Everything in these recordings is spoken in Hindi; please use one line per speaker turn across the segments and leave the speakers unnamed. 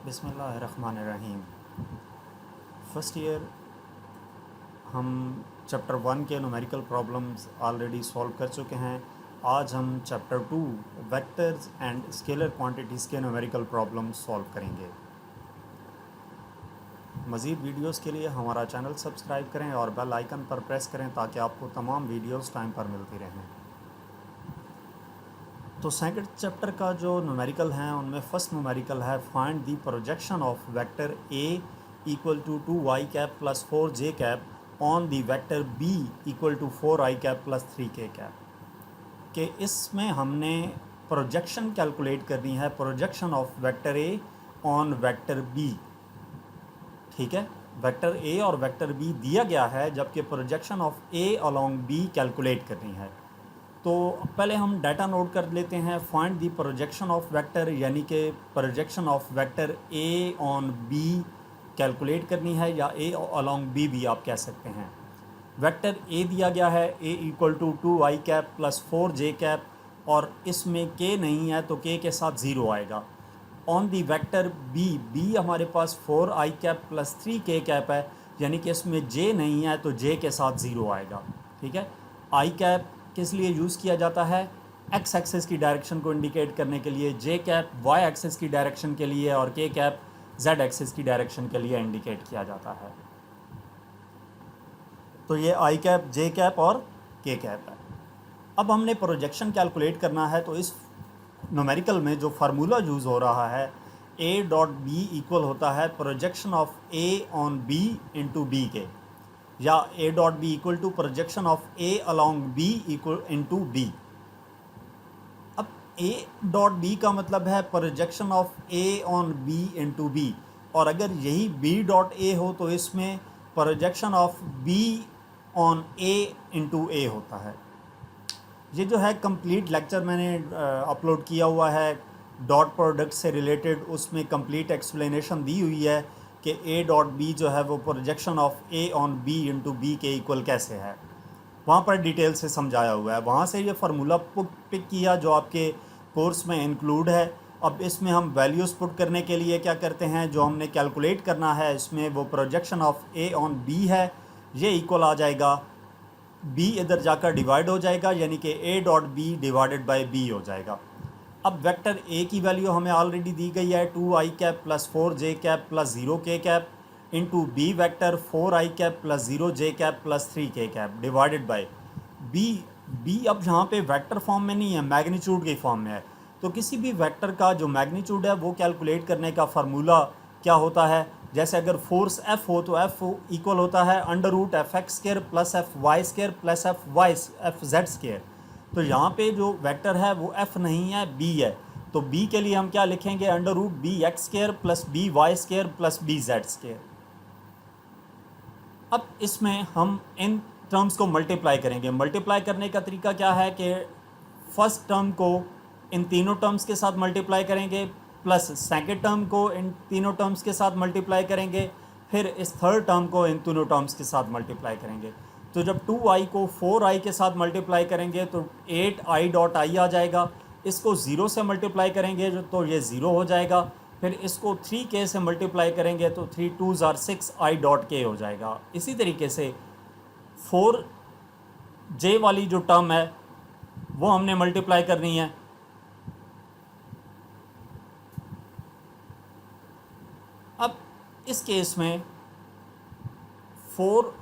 बिस्मिल्लाहिर्रहमानिर्रहीम। फ़र्स्ट ईयर हम चैप्टर 1 के न्यूमेरिकल प्रॉब्लम्स ऑलरेडी सॉल्व कर चुके हैं। आज हम chapter 2 vectors and scalar quantities के न्यूमेरिकल प्रॉब्लम्स सॉल्व करेंगे। मज़ीद वीडियोस के लिए हमारा चैनल सब्सक्राइब करें और बेल आइकन पर प्रेस करें ताकि आपको तमाम वीडियोस टाइम पर मिलती रहें। तो सेकंड चैप्टर का जो न्यूमेरिकल हैं उनमें फ़र्स्ट न्यूमेरिकल है find the projection of vector a equal to 2y cap plus 4j cap on the vector b equal to 4i cap plus 3k cap. कि इसमें हमने प्रोजेक्शन कैलकुलेट करनी है, projection of vector a on vector b. ठीक है, वेक्टर ए और वेक्टर बी दिया गया है, जबकि projection of a along b calculate करनी है। तो पहले हम डाटा नोट कर लेते हैं। Find the projection of vector, यानी कि projection of vector a on b calculate करनी है, या ए अलोंग बी भी आप कह सकते हैं। वेक्टर ए दिया गया है, a equal to 2i cap plus 4j cap, और इसमें k नहीं है तो k के साथ 0 आएगा। On the vector b, b हमारे पास 4i cap plus 3k cap है, यानी कि इसमें j नहीं है तो j के साथ 0 आएगा। ठीक है, i कैप किस लिए यूज़ किया जाता है? x एक्सेस की डायरेक्शन को इंडिकेट करने के लिए, j कैप y एक्सेस की डायरेक्शन के लिए, और k कैप z एक्सेस की डायरेक्शन के लिए इंडिकेट किया जाता है। तो ये i कैप, j कैप और k कैप है। अब हमने प्रोजेक्शन कैलकुलेट करना है, तो इस न्यूमेरिकल में जो फार्मूला यूज़ हो रहा है, a डॉट बी इक्वल होता है projection of a on b into b के, या a dot b equal to projection of a along b equal into b। अब a डॉट b का मतलब है projection of a on b into b, और अगर यही b डॉट a हो तो इसमें projection of b on a into a होता है। ये जो है कंप्लीट लेक्चर मैंने अपलोड किया हुआ है डॉट प्रोडक्ट से रिलेटेड, उसमें कंप्लीट एक्सप्लेनेशन दी हुई है कि ए डॉट बी जो है वो projection of a on b into b के इक्वल कैसे है, वहाँ पर डिटेल से समझाया हुआ है। वहाँ से ये फार्मूला पिक किया जो आपके कोर्स में इंक्लूड है। अब इसमें हम वैल्यूज़ पुट करने के लिए क्या करते हैं, जो हमने कैलकुलेट करना है इसमें वो projection of a on b है, ये इक्वल आ जाएगा, b इधर जाकर डिवाइड हो जाएगा, यानी कि a dot b divided by b हो जाएगा। अब वेक्टर a की वैल्यू हमें ऑलरेडी दी गई है 2i cap plus 4j cap plus 0k cap into b vector 4i cap plus 0j cap plus 3k cap divided by b। अब यहाँ पे वेक्टर फॉर्म में नहीं है, मैग्नीट्यूड के फॉर्म में है। तो किसी भी वेक्टर का जो मैग्नीट्यूड है वो कैलकुलेट करने का फार्मूला क्या होता है? जैसे अगर फोर्स F हो तो F इक्वल होता है under root f x square plus f y square plus f z square. तो यहाँ पे जो वेक्टर है वो F नहीं है, B है। तो B के लिए हम क्या लिखेंगे? Under root b x square plus b y square plus b z square. अब इसमें हम इन टर्म्स को मल्टीप्लाई करेंगे। मल्टीप्लाई करने का तरीका क्या है कि फर्स्ट टर्म को इन तीनों टर्म्स के साथ मल्टीप्लाई करेंगे, प्लस सेकेंड टर्म को इन तीनों टर्म्स के साथ मल्टीप्लाई करेंगे, फिर इस थर्ड टर्म को इन तीनों टर्म्स के साथ मल्टीप्लाई करेंगे। तो जब 2i को 4i के साथ मल्टीप्लाई करेंगे तो 8i डॉट i आ जाएगा। इसको 0 से मल्टीप्लाई करेंगे तो ये 0 हो जाएगा। फिर इसको 3k से मल्टीप्लाई करेंगे तो 3 2s are 6i dot k हो जाएगा। इसी तरीके से 4j वाली जो टर्म है वो हमने मल्टीप्लाई करनी है। अब इस केस में 4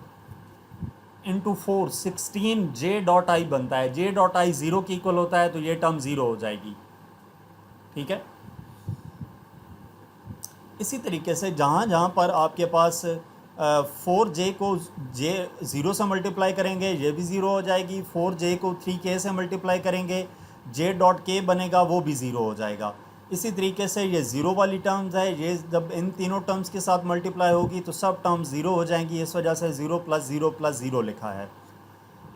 इंटू 4 16j डॉट आई बनता है। j डॉट आई 0 की इक्वल होता है तो ये टर्म 0 हो जाएगी। ठीक है, इसी तरीके से जहाँ जहाँ पर आपके पास 4j को j 0 से मल्टीप्लाई करेंगे ये भी 0 हो जाएगी। 4j को 3k से मल्टीप्लाई करेंगे j डॉट k बनेगा, वो भी 0 हो जाएगा। इसी तरीके से ये 0 वाली टर्म्स है, ये जब इन तीनों टर्म्स के साथ मल्टीप्लाई होगी तो सब टर्म्स 0 हो जाएंगी। इस वजह से 0 प्लस 0 लिखा है।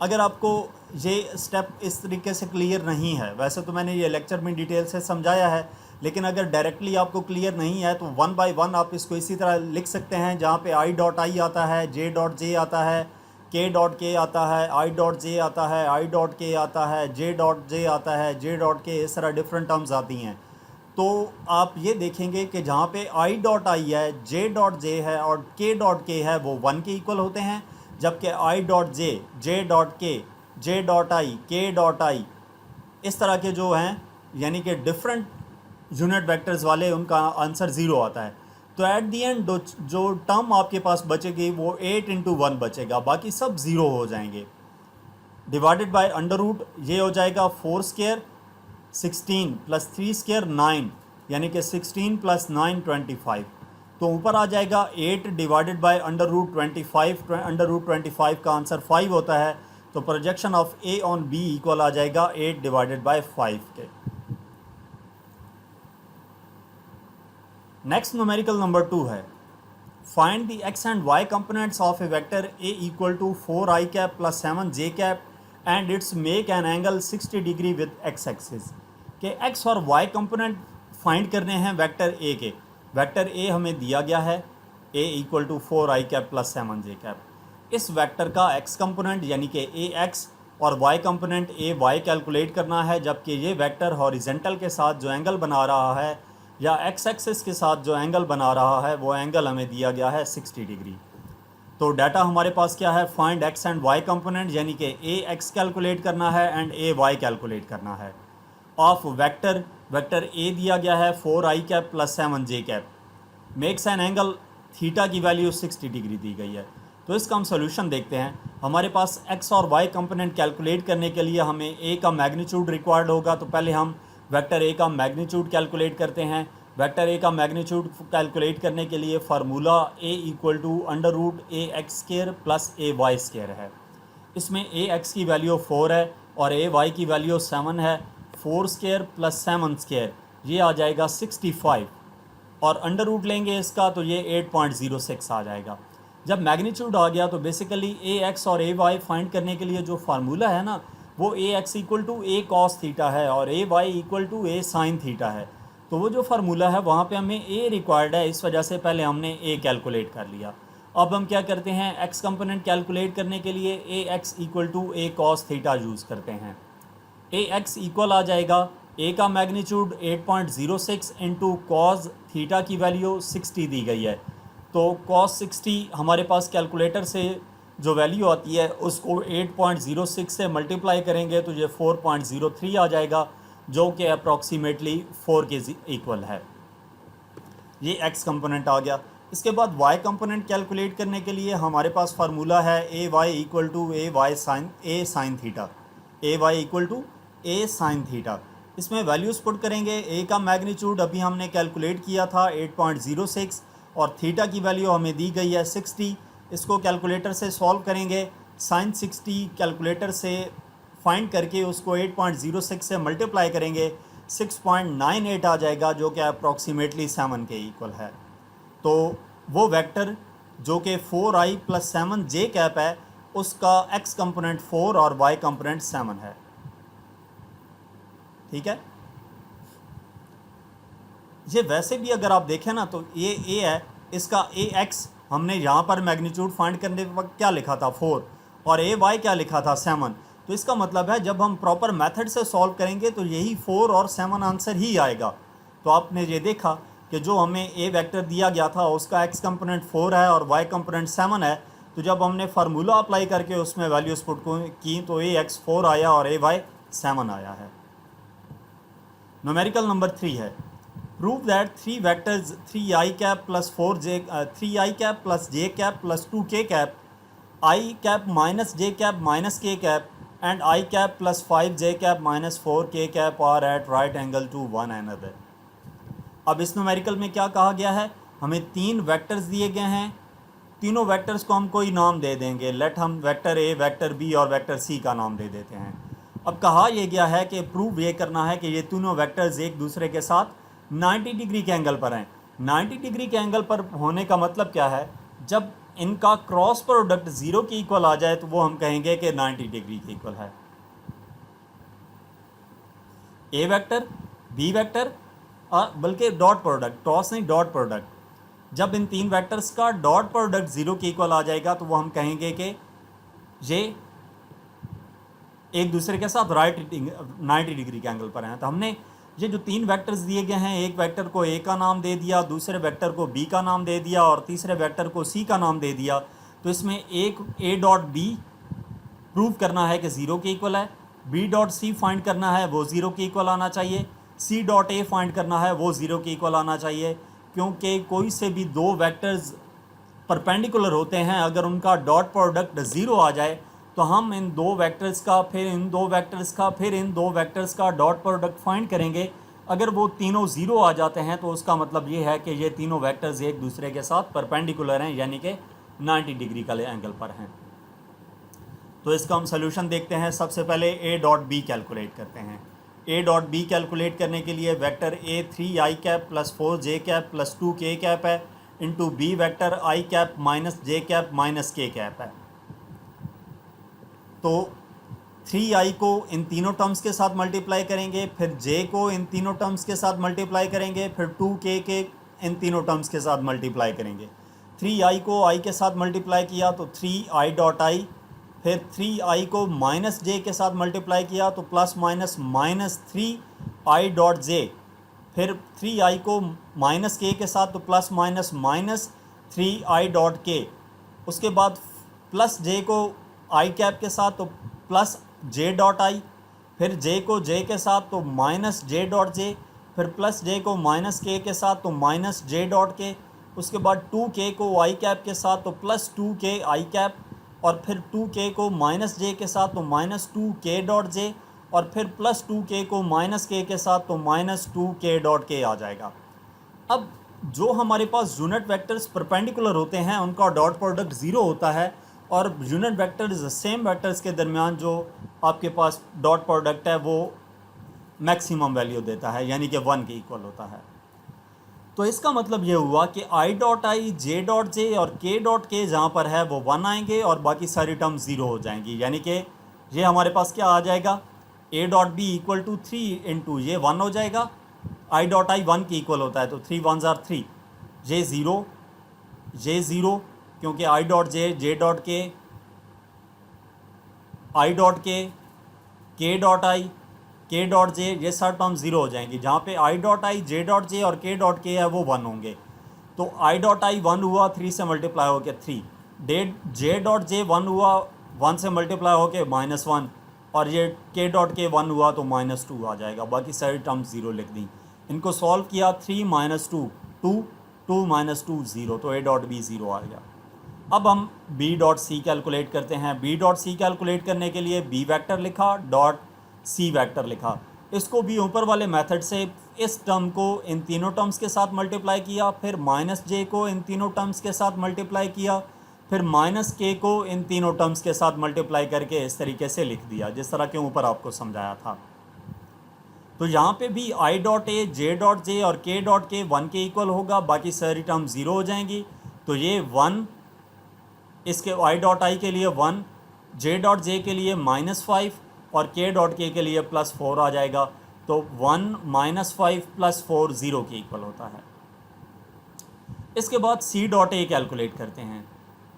अगर आपको ये स्टेप इस तरीके से क्लियर नहीं है, वैसे तो मैंने ये लेक्चर में डिटेल से समझाया है, लेकिन अगर डायरेक्टली आपको क्लियर नहीं है तो 1 बाय 1 आप इसको इसी तरह लिख सकते हैं, जहाँ पे i डॉट आई आता है, j डॉट j आता है, k डॉट k आता है, i डॉट j आता है, i डॉट k आता है, j डॉट j आता है, j डॉट k, इस तरह डिफरेंट टर्म्स आती हैं। तो आप ये देखेंगे कि जहाँ पे आई डॉट आई है, जे डॉट जे है और के डॉट के है वो 1 के इक्वल होते हैं, जबकि आई डॉट जे डॉट के, जे डॉट आई, के डॉट आई, इस तरह के जो हैं यानी कि डिफरेंट यूनिट वेक्टर्स वाले, उनका आंसर 0 आता है। तो एट दी एंड जो टर्म आपके पास बचेगी वो 8 इंटू 1 बचेगा, बाकी सब 0 हो जाएंगे। डिवाइडेड बाय अंडर रूट ये हो जाएगा 4 स्क्वायर 16 प्लस 3 स्क्वायर 9, यानी कि 16 प्लस 9 25। तो ऊपर आ जाएगा 8 divided by under root 25, under root 25 का आंसर 5 होता है। तो projection of a on b equal आ जाएगा 8 डिवाइडेड बाय 5 के। नेक्स्ट न्यूमेरिकल नंबर 2 है, find the x and y components of a vector a equal to 4i cap plus 7j cap and its make an angle 60 degree with x axis. के एक्स और वाई कंपोनेंट फाइंड करने हैं वेक्टर ए के। वेक्टर ए हमें दिया गया है a equal to 4i cap plus 7j cap. इस वेक्टर का एक्स कंपोनेंट यानी कि ए एक्स और y component a y calculate करना है, जबकि ये वेक्टर हॉरिजेंटल के साथ जो एंगल बना रहा है या एक्स एक्सिस के साथ जो एंगल बना रहा है वो एंगल हमें दिया गया है 60 डिग्री। तो डाटा हमारे पास क्या है, find x and y component, यानी कि ए एक्स कैलकुलेट करना है एंड ए वाई कैलकुलेट करना है। ऑफ वेक्टर, वेक्टर ए दिया गया है 4i cap plus 7j cap, makes an angle theta की वैल्यू 60 डिग्री दी गई है। तो इसका हम सोल्यूशन देखते हैं। हमारे पास एक्स और वाई कंपोनेंट कैलकुलेट करने के लिए हमें ए का मैग्नीट्यूड रिक्वायर्ड होगा। तो पहले हम वेक्टर ए का मैग्नीट्यूड कैलकुलेट करते हैं। वेक्टर ए का मैग्नीट्यूड कैलकुलेट करने के लिए formula a equal to under root a x square plus a y square है। इसमें ए एक्स की वैल्यू 4 है और ए वाई की वैल्यू 7 है। 4 स्क्वायर प्लस 7 स्क्वायर ये आ जाएगा 65 और अंडर रूट लेंगे इसका तो ये 8.06 आ जाएगा। जब मैग्नीट्यूड आ गया तो बेसिकली ए एक्स और ए वाई फाइंड करने के लिए जो फार्मूला है ना वो a x equal to a cos theta है और a y equal to a sine theta है। तो वो जो फार्मूला है वहाँ पे हमें ए रिक्वायर्ड है, इस वजह से पहले हमने ए कैलकुलेट कर लिया। अब हम क्या करते हैं, एक्स कंपोनेंट कैलकुलेट करने के लिए a x equal to a cos theta use करते हैं। ए एक्स इक्वल आ जाएगा ए का मैग्नीट्यूड 8.06 इंटू कॉस थीटा की वैल्यू 60 दी गई है। तो कॉस 60 हमारे पास कैलकुलेटर से जो वैल्यू आती है उसको 8.06 से मल्टीप्लाई करेंगे तो ये 4.03 आ जाएगा, जो कि अप्रॉक्सीमेटली 4 के इक्वल है। ये एक्स कंपोनेंट आ गया। इसके बाद वाई कंपोनेंट कैलकुलेट करने के लिए हमारे पास फार्मूला है a y equal to a y sine a sine theta, a y equal to a sine theta. इसमें वैल्यूज़ पुट करेंगे। ए का मैग्नीट्यूड अभी हमने कैलकुलेट किया था 8.06 और थीटा की वैल्यू हमें दी गई है 60। इसको कैलकुलेटर से सॉल्व करेंगे। साइन 60 कैलकुलेटर से फाइंड करके उसको 8.06 से मल्टीप्लाई करेंगे 6.98 आ जाएगा, जो कि अप्रॉक्सीमेटली 7 के इक्वल है। तो वो वेक्टर जो कि 4i प्लस 7j कैप है उसका एक्स कंपोनेंट 4 और वाई कंपोनेंट 7 है। ठीक है, ये वैसे भी अगर आप देखें ना तो ये ए है, इसका ए एक्स हमने यहाँ पर मैग्नीट्यूड फाइंड करने के वक्त क्या लिखा था 4 और ए वाई क्या लिखा था 7। तो इसका मतलब है जब हम प्रॉपर मेथड से सॉल्व करेंगे तो यही 4 और 7 आंसर ही आएगा। तो आपने ये देखा कि जो हमें ए वेक्टर दिया गया था उसका एक्स कंपोनेंट 4 है और वाई कंपोनेंट 7 है। तो जब हमने फार्मूला अप्लाई करके उसमें वैल्यूज पुट की तो ए एक्स 4 आया और ए वाई 7 आया है। न्यूमेरिकल नंबर 3 है, prove that 3 vectors 3i cap plus 3i cap plus j cap plus 2k cap, i cap minus j cap minus k cap and i cap plus 5j cap minus 4k cap are at right angle to one another. अब इस न्यूमेरिकल में क्या कहा गया है, हमें 3 वेक्टर्स दिए गए हैं। तीनों वेक्टर्स को हम कोई नाम दे देंगे। लेट हम वेक्टर ए, वेक्टर बी और वेक्टर सी का नाम दे देते हैं। अब कहा यह गया है कि प्रूव ये करना है कि ये तीनों वेक्टर्स एक दूसरे के साथ 90 डिग्री के एंगल पर हैं। 90 डिग्री के एंगल पर होने का मतलब क्या है, जब इनका क्रॉस प्रोडक्ट 0 के इक्वल आ जाए तो वो हम कहेंगे कि 90 डिग्री के इक्वल है। ए वेक्टर, बी वेक्टर, बल्कि डॉट प्रोडक्ट, क्रॉस नहीं डॉट प्रोडक्ट, जब इन 3 वेक्टर्स का डॉट प्रोडक्ट 0 के इक्वल आ जाएगा तो वो हम कहेंगे कि ये एक दूसरे के साथ राइट 90 डिग्री के एंगल पर हैं। तो हमने ये जो तीन वेक्टर्स दिए गए हैं, एक वेक्टर को ए का नाम दे दिया, दूसरे वेक्टर को बी का नाम दे दिया और तीसरे वेक्टर को सी का नाम दे दिया। तो इसमें एक ए डॉट बी प्रूव करना है कि ज़ीरो के इक्वल है, बी डॉट सी फाइंड करना है वो ज़ीरो के इक्वल आना चाहिए, सी डॉट ए फाइंड करना है वो ज़ीरो के इक्वल आना चाहिए। क्योंकि कोई से भी दो वेक्टर्स परपेंडिकुलर होते हैं, अगर उनका डॉट प्रोडक्ट ज़ीरो आ जाए तो हम इन दो वेक्टर्स का, फिर इन दो वेक्टर्स का, फिर इन दो वेक्टर्स का डॉट प्रोडक्ट फाइंड करेंगे। अगर वो तीनों ज़ीरो आ जाते हैं तो उसका मतलब ये है कि ये तीनों वेक्टर्स एक दूसरे के साथ परपेंडिकुलर हैं, यानी कि 90 डिग्री का एंगल पर हैं। तो इसका हम सोल्यूशन देखते हैं। सबसे पहले ए डॉट बी कैलकुलेट करते हैं। ए डॉट बी कैलकुलेट करने के लिए vector a 3i cap plus 4j cap plus 2k cap है, into b vector i cap minus j cap minus k cap है। तो 3i को इन तीनों टर्म्स के साथ मल्टीप्लाई करेंगे, फिर j को इन तीनों टर्म्स के साथ मल्टीप्लाई करेंगे, फिर 2k के इन तीनों टर्म्स के साथ मल्टीप्लाई करेंगे। 3i को i के साथ मल्टीप्लाई किया तो 3i डॉट i, फिर 3i को माइनस j के साथ मल्टीप्लाई किया तो plus minus minus 3i dot j, फिर 3i को माइनस k के साथ तो plus minus minus 3i dot k, उसके बाद प्लस j को i कैप के साथ तो प्लस j डॉट i, फिर j को j के साथ तो माइनस j डॉट j, फिर प्लस j को माइनस k के साथ तो माइनस j डॉट k, उसके बाद 2k को i कैप के साथ तो प्लस 2k i कैप, और फिर 2k को माइनस j के साथ तो माइनस 2k डॉट j, और फिर प्लस 2k को माइनस k के साथ तो माइनस 2k डॉट k आ जाएगा। अब जो हमारे पास यूनिट वेक्टर्स परपेंडिकुलर होते हैं उनका डॉट प्रोडक्ट ज़ीरो होता है, और यूनिट वेक्टर्स सेम वेक्टर्स के दरमियान जो आपके पास डॉट प्रोडक्ट है वो मैक्सिमम वैल्यू देता है, यानी कि 1 के इक्वल होता है। तो इसका मतलब ये हुआ कि i dot I, J dot J और k डॉट के जहाँ पर है वो 1 आएंगे और बाकी सारी टर्म ज़ीरो हो जाएंगी, यानी कि ये हमारे पास क्या आ जाएगा, a dot b equal to 3 into ये 1 हो जाएगा, i डॉट आई 1 के इक्वल होता है तो 3 1 ज़ार 3, जे ज़ीरो क्योंकि i डॉट जे डॉट के, i डॉट के dot I, k dot J, ये सारे टर्म ज़ीरो हो जाएंगी। जहाँ पे i dot I, J dot J और k डॉट के है वो 1 होंगे। तो i डॉट आई 1 हुआ 3 से मल्टीप्लाई होकर 3, जे डॉट जे 1 हुआ 1 से मल्टीप्लाई होकर -1, और ये k डॉट के 1 हुआ तो -2 आ जाएगा। बाकी सारी टर्म ज़ीरो लिख दी। इनको सॉल्व किया, 3 - 2 2, 2 - 2 0, तो a डॉट बी ज़ीरो आ गया। अब हम b डॉट सी कैलकुलेट करते हैं। b डॉट सी कैलकुलेट करने के लिए b वेक्टर लिखा, डॉट सी वेक्टर लिखा। इसको भी ऊपर वाले मेथड से इस टर्म को इन तीनों टर्म्स के साथ मल्टीप्लाई किया, फिर माइनस जे को इन तीनों टर्म्स के साथ मल्टीप्लाई किया, फिर माइनस के को इन तीनों टर्म्स के साथ मल्टीप्लाई करके इस तरीके से लिख दिया जिस तरह के ऊपर आपको समझाया था। तो यहाँ पे भी i dot A, J dot J और k डॉट के 1 के इक्वल होगा, बाकी सारी टर्म ज़ीरो हो जाएंगी। तो ये 1, इसके i डॉट आई के लिए 1, जे डॉट जे के लिए -5 और k डॉट के लिए +4 आ जाएगा। तो 1 - 5 + 4 0 के इक्वल होता है। इसके बाद c डॉट ए कैलकुलेट करते हैं।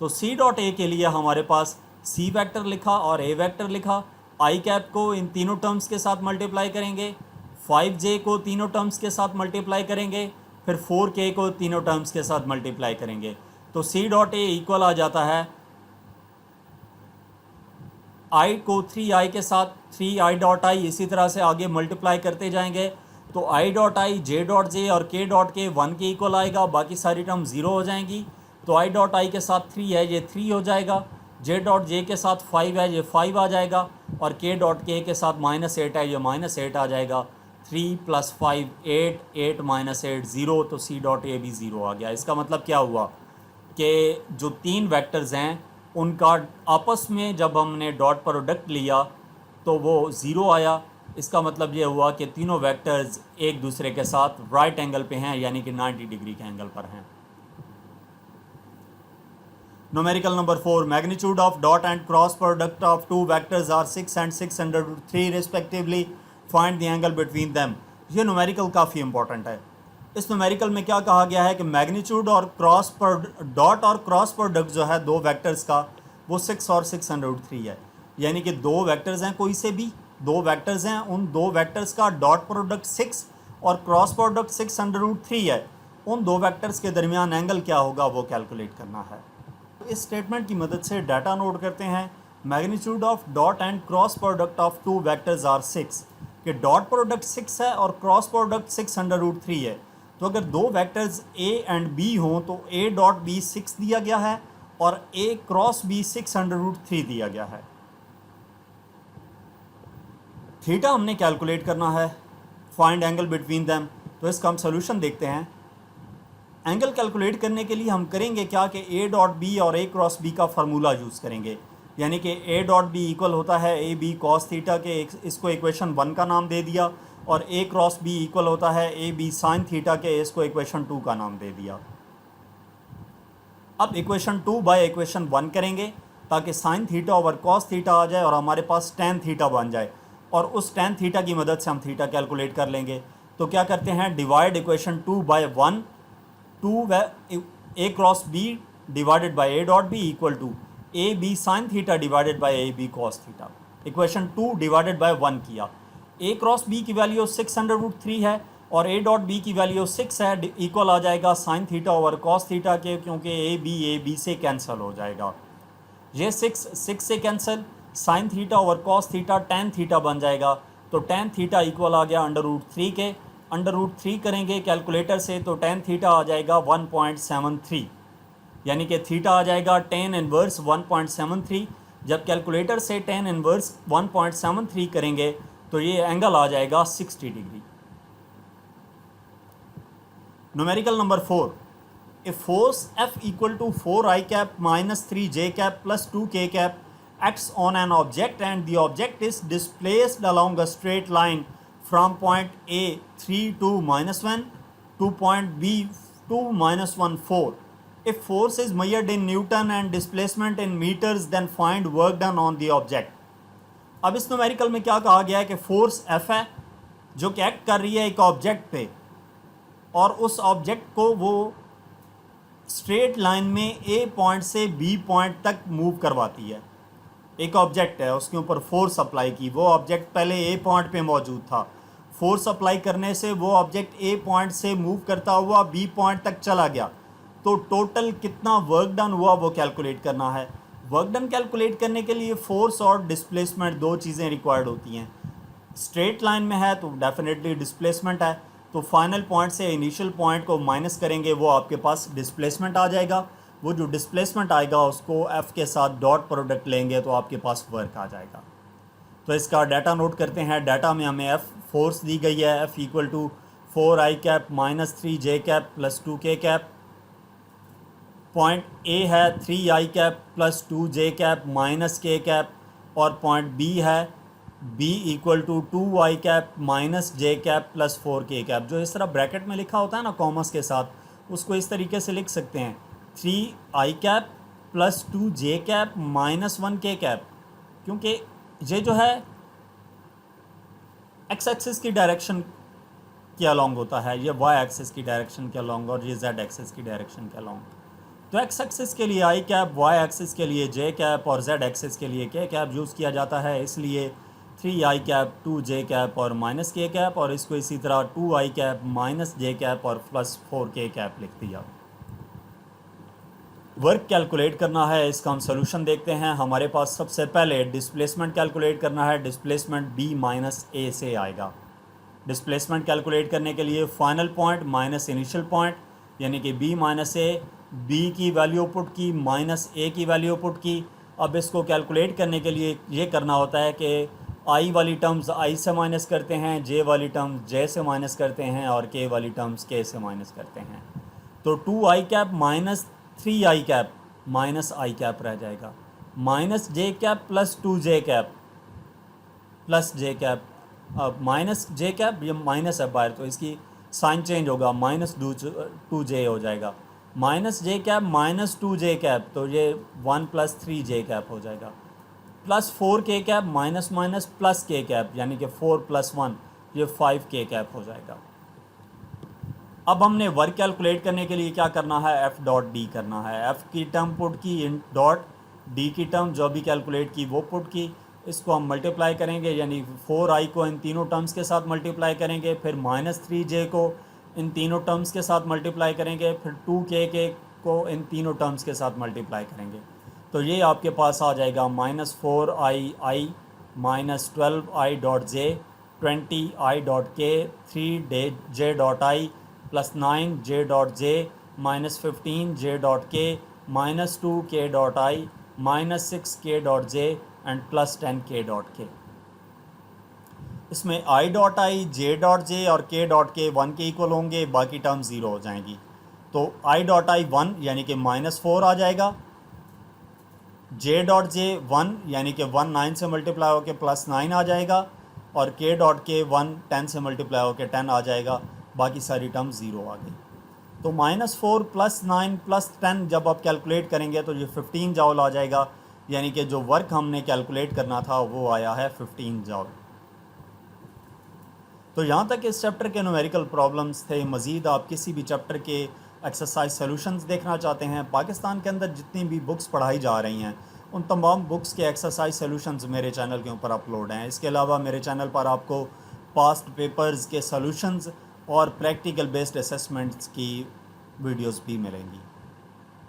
तो c डॉट ए के लिए हमारे पास c वेक्टर लिखा और a वेक्टर लिखा। i कैप को इन तीनों टर्म्स के साथ मल्टीप्लाई करेंगे, 5j को तीनों टर्म्स के साथ मल्टीप्लाई करेंगे, फिर 4k को तीनों टर्म्स के साथ मल्टीप्लाई करेंगे। तो c डॉट ए इक्वल आ जाता है i को 3i के साथ 3i डॉट आई, इसी तरह से आगे मल्टीप्लाई करते जाएंगे। तो i dot I, J dot J और k डॉट के 1 के इक्वल आएगा, बाकी सारी टर्म ज़ीरो हो जाएंगी। तो i डॉट आई के साथ 3 है, ये 3 हो जाएगा, जे डॉट जे के साथ 5 है, ये 5 आ जाएगा, और k डॉट के के साथ -8 है, ये -8 आ जाएगा। 3 + 5 8, 8 - 8 0, तो c डॉट ए भी ज़ीरो आ गया। इसका मतलब क्या हुआ कि जो तीन वेक्टर्स हैं उनका आपस में जब हमने डॉट प्रोडक्ट लिया तो वो ज़ीरो आया। इसका मतलब ये हुआ कि तीनों वेक्टर्स एक दूसरे के साथ राइट एंगल पे हैं, यानी कि 90 डिग्री के एंगल पर हैं। Numerical number 4, magnitude of dot and cross product of two vectors are 6 and 603 respectively, find the angle between them. ये न्यूमेरिकल काफ़ी इंपॉर्टेंट है। इस न्यूमेरिकल में क्या कहा गया है कि मैग्नीट्यूड और डॉट और क्रॉस प्रोडक्ट जो है दो वेक्टर्स का वो 6 और 603 है, यानी कि दो वेक्टर्स हैं कोई से भी दो वेक्टर्स हैं, उन दो वेक्टर्स का डॉट प्रोडक्ट 6 और क्रॉस प्रोडक्ट 6√3 है, उन दो वेक्टर्स के दरमियान एंगल क्या होगा वो कैलकुलेट करना है। इस स्टेटमेंट की मदद से डाटा नोट करते हैं। Magnitude of dot and cross product of two vectors are 6, कि डॉट प्रोडक्ट 6 है और क्रॉस प्रोडक्ट 6√3 है। तो अगर दो वेक्टर्स ए एंड बी हों तो ए डॉट बी 6 दिया गया है और ए क्रॉस बी 6√3 दिया गया है। थीटा हमने कैलकुलेट करना है, फाइंड एंगल बिटवीन देम। तो इसका हम सोल्यूशन देखते हैं। एंगल कैलकुलेट करने के लिए हम करेंगे क्या कि ए डॉट बी और ए क्रॉस बी का फार्मूला यूज़ करेंगे, यानी कि ए डॉट बी इक्वल होता है ए बी कॉस थीटा के, इसको इक्वेशन 1 का नाम दे दिया, और ए क्रॉस बी इक्वल होता है ए बी साइन थीटा के, इसको इक्वेशन 2 का नाम दे दिया। अब इक्वेशन 2 बाय इक्वेशन 1 करेंगे ताकि sine theta over cos theta आ जाए और हमारे पास टेन थीटा बन जाए, और उस टेन थीटा की मदद से हम थीटा कैलकुलेट कर लेंगे। तो क्या करते हैं, divide equation 2 by 1, 2 a cross b divided by a dot b equal to a b sine theta divided by a b cos theta. Equation 2 divided by 1 किया। ए क्रॉस बी की वैल्यू 6√3 है और ए डॉट बी की वैल्यू 6 है, इक्वल आ जाएगा sine theta over cos theta के, क्योंकि ए बी से कैंसिल हो जाएगा। ये 6 से cancel, sign theta over cos theta tan theta बन जाएगा। तो टेन थीटा इक्वल आ गया √3 के, √3 करेंगे कैलकुलेटर से तो टेन थीटा आ जाएगा 1.73, यानी कि थीटा आ जाएगा टेन इनवर्स 1.73। जब कैलकुलेटर से टेन इनवर्स 1.73 करेंगे तो ये एंगल आ जाएगा 60 degree. Numerical number 4, a force F equal to 4i cap minus 3j cap plus 2k cap acts on an object and the object is displaced along a straight line from point A 3 to -1 to point B 2 -1 4. If force is measured in Newton and displacement in meters, then find work done on the object. अब इस न्यूमेरिकल में क्या कहा गया है कि फोर्स F है जो कि एक्ट कर रही है एक ऑब्जेक्ट पे, और उस ऑब्जेक्ट को वो स्ट्रेट लाइन में A पॉइंट से B पॉइंट तक मूव करवाती है। एक ऑब्जेक्ट है, उसके ऊपर फोर्स अप्लाई की, वो ऑब्जेक्ट पहले ए पॉइंट पे मौजूद था, फोर्स अप्लाई करने से वो ऑब्जेक्ट ए पॉइंट से मूव करता हुआ बी पॉइंट तक चला गया। तो टोटल कितना वर्क डन हुआ वो कैलकुलेट करना है। वर्क डन कैलकुलेट करने के लिए फोर्स और डिस्प्लेसमेंट दो चीज़ें रिक्वायर्ड होती हैं। स्ट्रेट लाइन में है तो डेफिनेटली डिस्प्लेसमेंट है, तो फाइनल पॉइंट से इनिशियल पॉइंट को माइनस करेंगे, वो आपके पास डिस्प्लेसमेंट आ जाएगा। वो जो डिस्प्लेसमेंट आएगा उसको F के साथ डॉट प्रोडक्ट लेंगे तो आपके पास वर्क आ जाएगा। तो इसका डाटा नोट करते हैं। डाटा में हमें F फोर्स दी गई है, F equal to 4i cap minus 3j cap plus 2k cap. Point A है 3i cap plus 2j cap minus k cap, और पॉइंट B है B equal to 2i cap minus j cap plus 4k cap. जो इस तरह ब्रैकेट में लिखा होता है ना कॉमर्स के साथ, उसको इस तरीके से लिख सकते हैं 3i cap plus 2j cap minus 1k cap, क्योंकि ये जो है एक्स एक्सिस की डायरेक्शन के अलॉन्ग होता है, ये वाई एक्सिस की डायरेक्शन के अलॉन्ग, और ये जेड एक्सिस की डायरेक्शन के अलॉन्ग। तो एक्स एक्सिस के लिए आई कैप, वाई एक्सिस के लिए जे कैप और जेड एक्सिस के लिए के कैप यूज़ किया जाता है। इसलिए 3i कैप 2j कैप और माइनस k कैप, और इसको इसी तरह 2i cap minus j cap और प्लस 4k कैप लिख दिया। वर्क कैलकुलेट करना है, इसका हम सोल्यूशन देखते हैं। हमारे पास सबसे पहले डिस्प्लेसमेंट कैलकुलेट करना है। डिस्प्लेसमेंट B माइनस A से आएगा। डिस्प्लेसमेंट कैलकुलेट करने के लिए final point minus initial point, यानी कि B माइनस A, B की वैल्यू पुट की माइनस A की वैल्यू पुट की। अब इसको कैलकुलेट करने के लिए ये करना होता है कि I वाली टर्म्स I से माइनस करते हैं, J वाली टर्म्स J से माइनस करते हैं, और K वाली टर्म्स K से माइनस करते हैं। तो 2i cap minus 3i cap minus i cap रह जाएगा, minus j cap plus 2j cap plus j cap. अब माइनस j कैप, ये माइनस है बाहर तो इसकी साइन चेंज होगा, माइनस 2j हो जाएगा, minus j cap minus 2j cap, तो ये 1 प्लस 3j कैप हो जाएगा, plus 4k cap minus minus plus k cap, यानी कि 4 प्लस 1 ये 5k कैप हो जाएगा। अब हमने वर्क कैलकुलेट करने के लिए क्या करना है, F डॉट D करना है। F की टर्म पुट की इन डॉट D की टर्म जो भी कैलकुलेट की वो पुट की, इसको हम मल्टीप्लाई करेंगे, यानी 4i को इन तीनों टर्म्स के साथ मल्टीप्लाई करेंगे, फिर -3j को इन तीनों टर्म्स के साथ मल्टीप्लाई करेंगे, फिर 2k को इन तीनों टर्म्स के साथ मल्टीप्लाई करेंगे। तो ये आपके पास आ जाएगा -4i -12i dot J 20i dot के 3j dot I plus 9j dot J -15j dot के -2k dot I -6k dot J and plus 10k dot के। इसमें i dot I, j dot J और k डॉट के 1 के इक्वल होंगे, बाकी टर्म 0 हो जाएंगी। तो i डॉट आई 1 यानी कि -4 आ जाएगा, j डॉट जे 1 यानी कि 1 9 से मल्टीप्लाई होकर +9 आ जाएगा, और k डॉट के 1 10 से मल्टीप्लाई होकर 10 आ जाएगा, बाकी सारी टर्म 0 आ गई। तो -4 + 9 + 10 जब आप कैलकुलेट करेंगे तो ये 15 जॉल आ जाएगा, यानी कि जो वर्क हमने कैलकुलेट करना था वो आया है 15 जॉल। तो यहाँ तक इस चैप्टर के न्यूमेरिकल प्रॉब्लम्स थे। मज़ीद आप किसी भी चैप्टर के एक्सरसाइज सॉल्यूशंस देखना चाहते हैं, पाकिस्तान के अंदर जितनी भी बुक्स पढ़ाई जा रही हैं उन तमाम बुक्स के एक्सरसाइज सॉल्यूशंस मेरे चैनल के ऊपर अपलोड हैं। इसके अलावा मेरे चैनल पर आपको पास्ट पेपर्स के सॉल्यूशंस और प्रैक्टिकल बेस्ड असेसमेंट्स की वीडियोस भी मिलेंगी।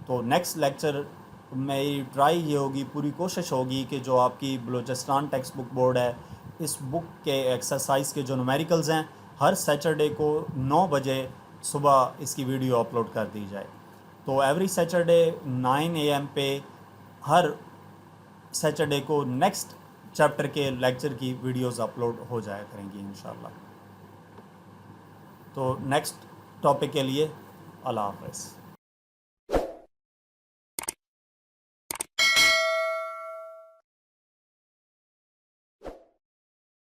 तो नेक्स्ट लेक्चर मेरी ट्राई ये होगी, पूरी कोशिश होगी कि जो आपकी बलूचिस्तान टेक्स्ट बुक बोर्ड है, इस बुक के एक्सरसाइज के जो न्यूमेरिकल्स हैं हर सैटरडे को 9 बजे सुबह इसकी वीडियो अपलोड कर दी जाए। तो एवरी सैटरडे 9 AM पे हर सैटरडे को नेक्स्ट चैप्टर के लेक्चर की वीडियोस अपलोड हो जाया करेंगी इंशाल्लाह। तो नेक्स्ट टॉपिक के लिए अल्लाह हाफ़िज़।